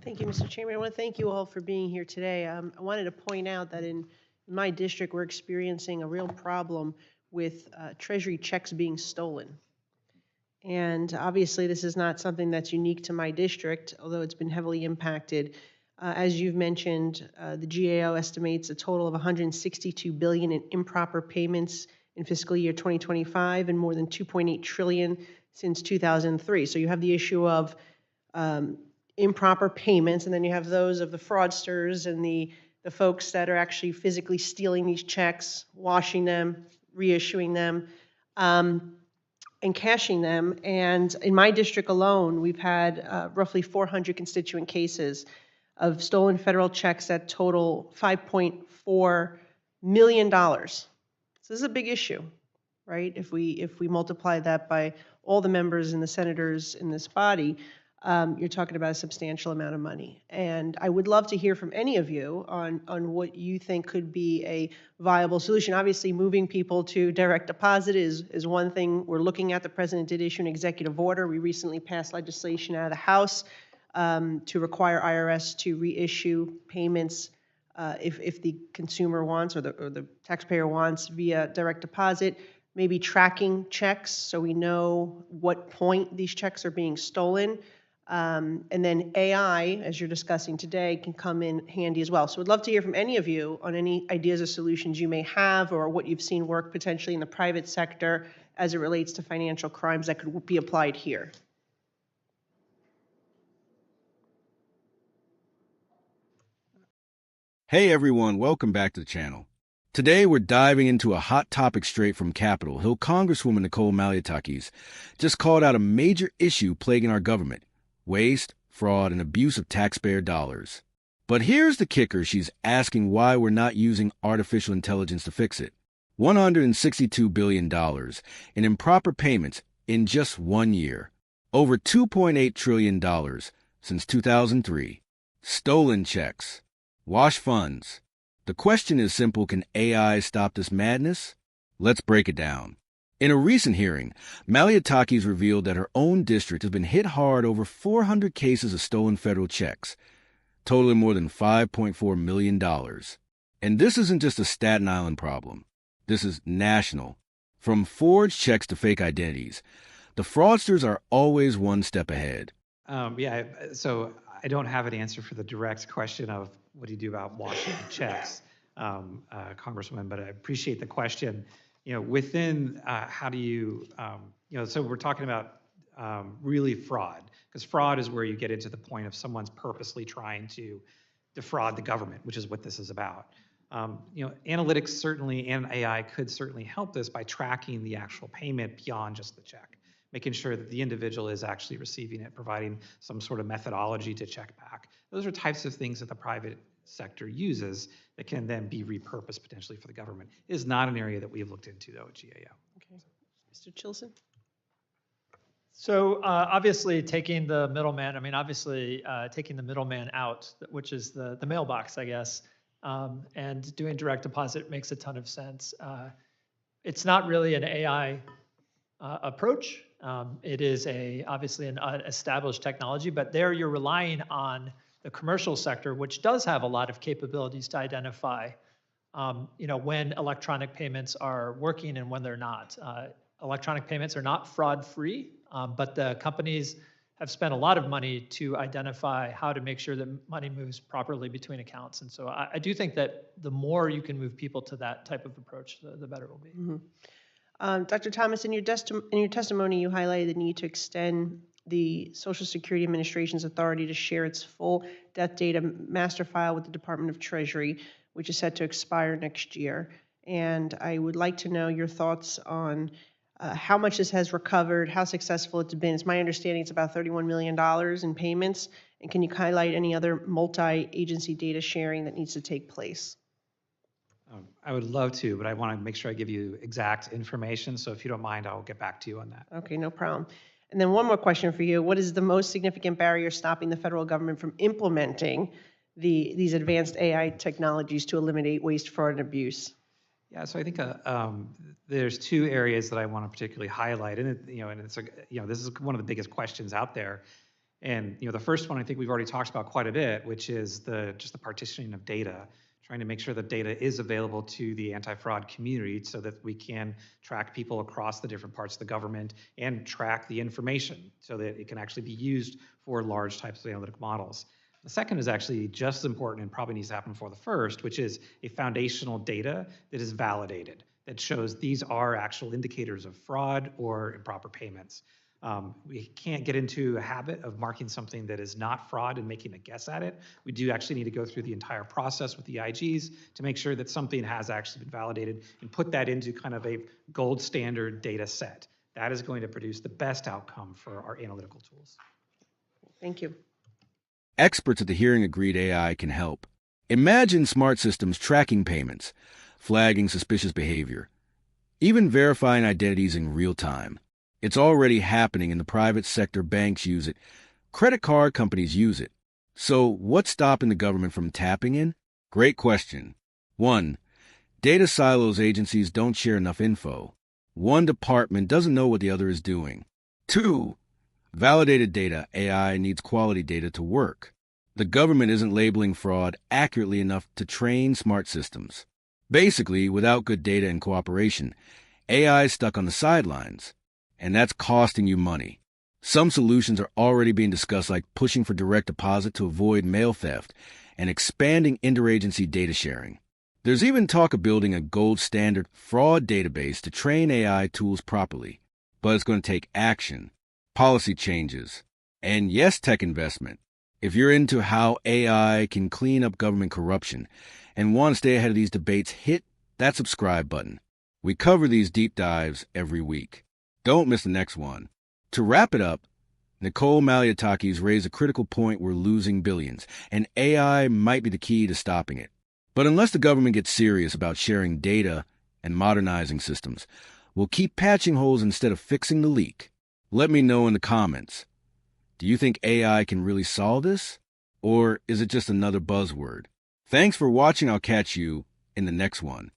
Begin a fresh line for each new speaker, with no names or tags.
Thank you, Mr. Chairman. I want to thank you all for being here today. I wanted to point out that in my district, we're experiencing a real problem with Treasury checks being stolen. And obviously, this is not something that's unique to my district, although it's been heavily impacted. As you've mentioned, the GAO estimates a total of $162 billion in improper payments in fiscal year 2025 and more than $2.8 trillion since 2003. So you have the issue of improper payments, and then you have those of the fraudsters and the folks that are actually physically stealing these checks, washing them, reissuing them, and cashing them. And in my district alone, we've had roughly 400 constituent cases of stolen federal checks that total $5.4 million. So this is a big issue, right? If we multiply that by all the members and the senators in this body, you're talking about a substantial amount of money. And I would love to hear from any of you on what you think could be a viable solution. Obviously, moving people to direct deposit is one thing we're looking at. The president did issue an executive order. We recently passed legislation out of the House to require IRS to reissue payments if the consumer wants or the taxpayer wants via direct deposit. Maybe tracking checks so we know what point these checks are being stolen. And then AI, as you're discussing today, can come in handy as well. So we'd love to hear from any of you on any ideas or solutions you may have or what you've seen work potentially in the private sector as it relates to financial crimes that could be applied here.
Hey everyone, welcome back to the channel. Today we're diving into a hot topic straight from Capitol Hill. Congresswoman Nicole Malliotakis just called out a major issue plaguing our government: waste, fraud, and abuse of taxpayer dollars. But here's the kicker: she's asking why we're not using artificial intelligence to fix it. $162 billion in improper payments in just 1 year. Over $2.8 trillion since 2003. Stolen checks. Wash funds. The question is simple: can AI stop this madness? Let's break it down. In a recent hearing, Malliotakis revealed that her own district has been hit hard over 400 cases of stolen federal checks, totaling more than $5.4 million. And this isn't just a Staten Island problem. This is national. From forged checks to fake identities, the fraudsters are always one step ahead.
So I don't have an answer for the direct question of what do you do about washing checks, Congresswoman, but I appreciate the question. Within how do you, so we're talking about really fraud, because fraud is where you get into the point of someone's purposely trying to defraud the government, which is what this is about. Analytics certainly and AI could certainly help this by tracking the actual payment beyond just the check, making sure that the individual is actually receiving it, providing some sort of methodology to check back. Those are types of things that the private sector uses that can then be repurposed potentially for the government. It is not an area that we've looked into, though, at GAO.
Okay. Mr. Chilson?
So obviously taking the middleman, taking the middleman out, which is the mailbox, I guess, and doing direct deposit makes a ton of sense. It's not really an AI approach. It is obviously an established technology, but there you're relying on the commercial sector, which does have a lot of capabilities to identify, when electronic payments are working and when they're not. Electronic payments are not fraud-free, but the companies have spent a lot of money to identify how to make sure that money moves properly between accounts. And so I do think that the more you can move people to that type of approach, the better it will be.
Mm-hmm. Dr. Thomas, in your testimony, you highlighted the need to extend the Social Security Administration's authority to share its full death data master file with the Department of Treasury, which is set to expire next year. And I would like to know your thoughts on how much this has recovered, how successful it's been. It's my understanding it's about $31 million in payments. And can you highlight any other multi-agency data sharing that needs to take place?
I would love to, but I want to make sure I give you exact information. So if you don't mind, I'll get back to you on that.
Okay, no problem. And then one more question for you. What is the most significant barrier stopping the federal government from implementing these advanced AI technologies to eliminate waste, fraud, and abuse?
Yeah, so I think there's two areas that I want to particularly highlight, and this is one of the biggest questions out there. And the first one I think we've already talked about quite a bit, which is just the partitioning of data, trying to make sure that data is available to the anti-fraud community so that we can track people across the different parts of the government and track the information so that it can actually be used for large types of analytic models. The second is actually just as important and probably needs to happen before the first, which is a foundational data that is validated, that shows these are actual indicators of fraud or improper payments. We can't get into a habit of marking something that is not fraud and making a guess at it. We do actually need to go through the entire process with the IGs to make sure that something has actually been validated and put that into kind of a gold standard data set. That is going to produce the best outcome for our analytical tools.
Thank you.
Experts at the hearing agreed AI can help. Imagine smart systems tracking payments, flagging suspicious behavior, even verifying identities in real time. It's already happening in the private sector. Banks use it. Credit card companies use it. So what's stopping the government from tapping in? Great question. 1. Data silos. Agencies don't share enough info. One department doesn't know what the other is doing. 2. Validated data. AI needs quality data to work. The government isn't labeling fraud accurately enough to train smart systems. Basically, without good data and cooperation, AI is stuck on the sidelines. And that's costing you money. Some solutions are already being discussed, like pushing for direct deposit to avoid mail theft and expanding interagency data sharing. There's even talk of building a gold standard fraud database to train AI tools properly. But it's going to take action, policy changes, and yes, tech investment. If you're into how AI can clean up government corruption and want to stay ahead of these debates, hit that subscribe button. We cover these deep dives every week. Don't miss the next one. To wrap it up, Nicole Malliotakis raised a critical point: we're losing billions, and AI might be the key to stopping it. But unless the government gets serious about sharing data and modernizing systems, we'll keep patching holes instead of fixing the leak. Let me know in the comments. Do you think AI can really solve this? Or is it just another buzzword? Thanks for watching. I'll catch you in the next one.